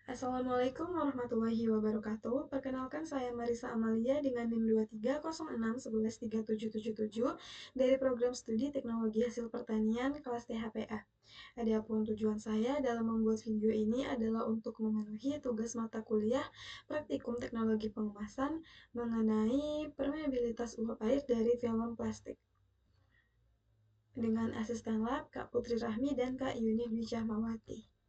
Assalamualaikum warahmatullahi wabarakatuh. Perkenalkan saya Marisa Amalia dengan NIM 2306113777 dari program studi Teknologi Hasil Pertanian kelas THPA. Adapun tujuan saya dalam membuat video ini adalah untuk memenuhi tugas mata kuliah Praktikum Teknologi Pengemasan mengenai permeabilitas uap air dari film plastik dengan asisten lab Kak Putri Rahmi dan Kak Yuni Dwi Cahmawati.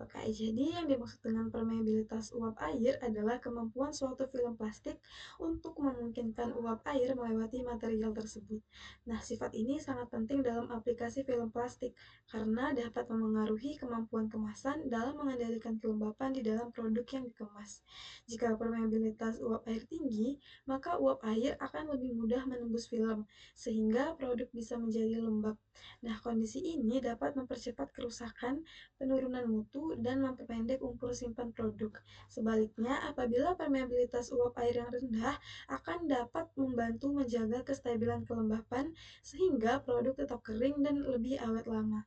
Oke, jadi yang dimaksud dengan permeabilitas uap air adalah kemampuan suatu film plastik untuk memungkinkan uap air melewati material tersebut. Nah, sifat ini sangat penting dalam aplikasi film plastik karena dapat memengaruhi kemampuan kemasan dalam mengendalikan kelembapan di dalam produk yang dikemas. Jika permeabilitas uap air tinggi, maka uap air akan lebih mudah menembus film, sehingga produk bisa menjadi lembab. Nah, kondisi ini dapat mempercepat kerusakan, penurunan mutu, dan memperpendek umur simpan produk. Sebaliknya, apabila permeabilitas uap air yang rendah akan dapat membantu menjaga kestabilan kelembapan sehingga produk tetap kering dan lebih awet lama.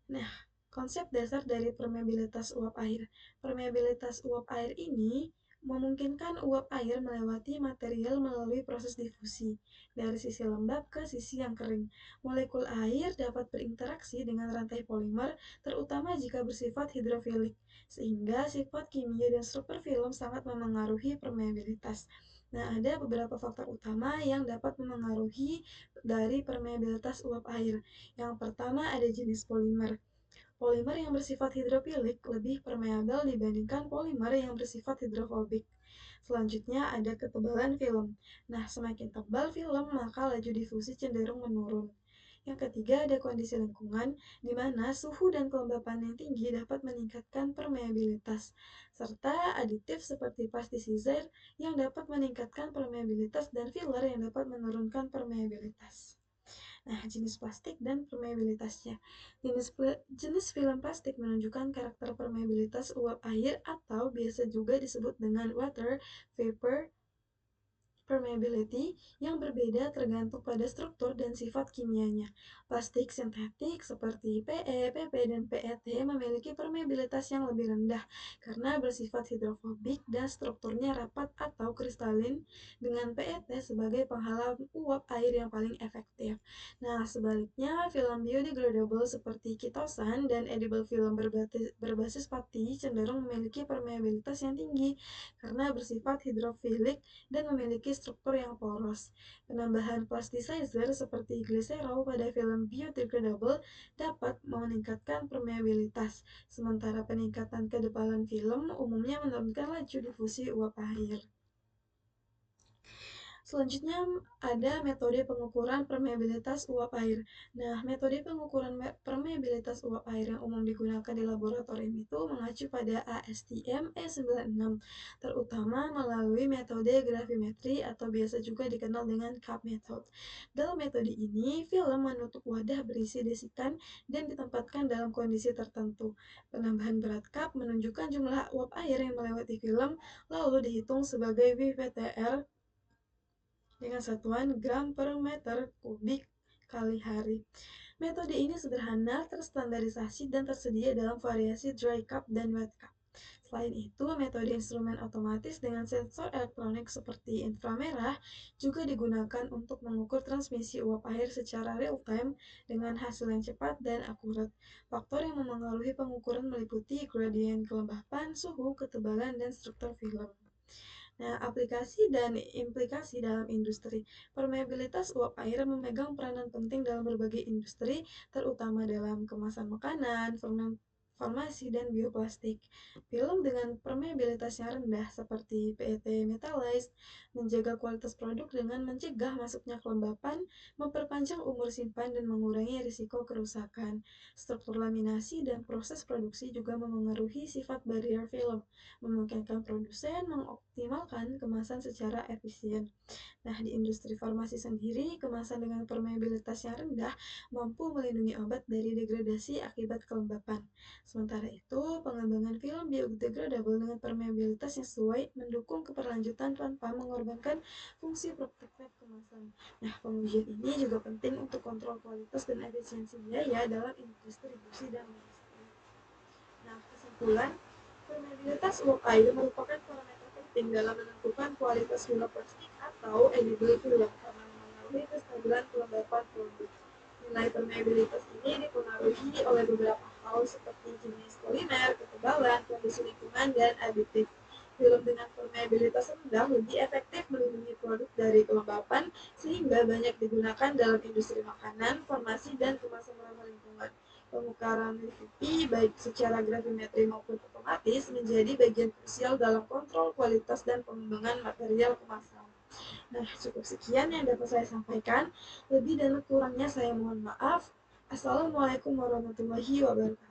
Nah, konsep dasar dari permeabilitas uap air. Permeabilitas uap air ini memungkinkan uap air melewati material melalui proses difusi dari sisi lembab ke sisi yang kering. Molekul air dapat berinteraksi dengan rantai polimer, terutama jika bersifat hidrofilik, sehingga sifat kimia dan struktur film sangat memengaruhi permeabilitas. Nah, ada beberapa faktor utama yang dapat memengaruhi dari permeabilitas uap air. Yang pertama ada jenis polimer. Polimer yang bersifat hidrofilik lebih permeabel dibandingkan polimer yang bersifat hidrofobik. Selanjutnya ada ketebalan film. Nah, semakin tebal film, maka laju difusi cenderung menurun. Yang ketiga ada kondisi lingkungan, di mana suhu dan kelembapan yang tinggi dapat meningkatkan permeabilitas, serta aditif seperti plastisir yang dapat meningkatkan permeabilitas dan filler yang dapat menurunkan permeabilitas. Nah, jenis plastik dan permeabilitasnya. Jenis film plastik menunjukkan karakter permeabilitas uap air atau biasa juga disebut dengan water vapor permeability yang berbeda tergantung pada struktur dan sifat kimianya. Plastik sintetik seperti PE, PP, dan PET memiliki permeabilitas yang lebih rendah karena bersifat hidrofobik dan strukturnya rapat atau kristalin dengan PET sebagai penghalang uap air yang paling efektif. Nah, sebaliknya film biodegradable seperti kitosan dan edible film berbasis pati cenderung memiliki permeabilitas yang tinggi karena bersifat hidrofilik dan memiliki struktur yang poros. Penambahan plasticizer seperti glycerol pada film biodegradable dapat meningkatkan permeabilitas, sementara peningkatan kedepalan film umumnya menurunkan laju difusi uap air. Selanjutnya ada metode pengukuran permeabilitas uap air. Nah, metode pengukuran permeabilitas uap air yang umum digunakan di laboratorium itu mengacu pada ASTM E96, terutama melalui metode gravimetri atau biasa juga dikenal dengan cup method. Dalam metode ini, film menutup wadah berisi desikan dan ditempatkan dalam kondisi tertentu. Penambahan berat cup menunjukkan jumlah uap air yang melewati film, lalu dihitung sebagai WPTR dengan satuan gram per meter kubik kali hari. Metode ini sederhana, terstandarisasi, dan tersedia dalam variasi dry cup dan wet cup. Selain itu, metode instrumen otomatis dengan sensor elektronik seperti inframerah juga digunakan untuk mengukur transmisi uap air secara real-time dengan hasil yang cepat dan akurat. Faktor yang memengaruhi pengukuran meliputi gradien kelembapan, suhu, ketebalan, dan struktur film. Nah, aplikasi dan implikasi dalam industri. Permeabilitas uap air memegang peranan penting dalam berbagai industri, terutama dalam kemasan makanan, farmasi, dan bioplastik. Film dengan permeabilitas yang rendah seperti PET metallized menjaga kualitas produk dengan mencegah masuknya kelembapan, memperpanjang umur simpan, dan mengurangi risiko kerusakan. Struktur laminasi dan proses produksi juga memengaruhi sifat barrier film, memungkinkan produsen mengoptimalkan kemasan secara efisien. Nah, di industri farmasi sendiri, kemasan dengan permeabilitas yang rendah mampu melindungi obat dari degradasi akibat kelembapan. Sementara itu, pengembangan film biodegradable dengan permeabilitas yang sesuai mendukung keberlanjutan tanpa mengorbankan fungsi protektif kemasan. Nah, pengujian ini juga penting untuk kontrol kualitas dan efisiensi biaya dalam distribusi dan logistik. Nah, kesimpulan kesimpulan, permeabilitas uap air merupakan parameter penting dalam menentukan kualitas film plastik atau edible film karena memengaruhi kestabilan kelembapan produk. Nilai permeabilitas ini dipengaruhi oleh beberapa hal seperti jenis polimer, ketebalan, kondisi lingkungan, dan aditif. Film dengan permeabilitas rendah lebih efektif melindungi produk dari kelembapan sehingga banyak digunakan dalam industri makanan, farmasi, dan kemasan ramah lingkungan. Pengukuran UV baik secara gravimetri maupun otomatis menjadi bagian krusial dalam kontrol kualitas dan pengembangan material kemasan. Nah, cukup sekian yang dapat saya sampaikan. Lebih dan kurangnya saya mohon maaf. Assalamualaikum warahmatullahi wabarakatuh.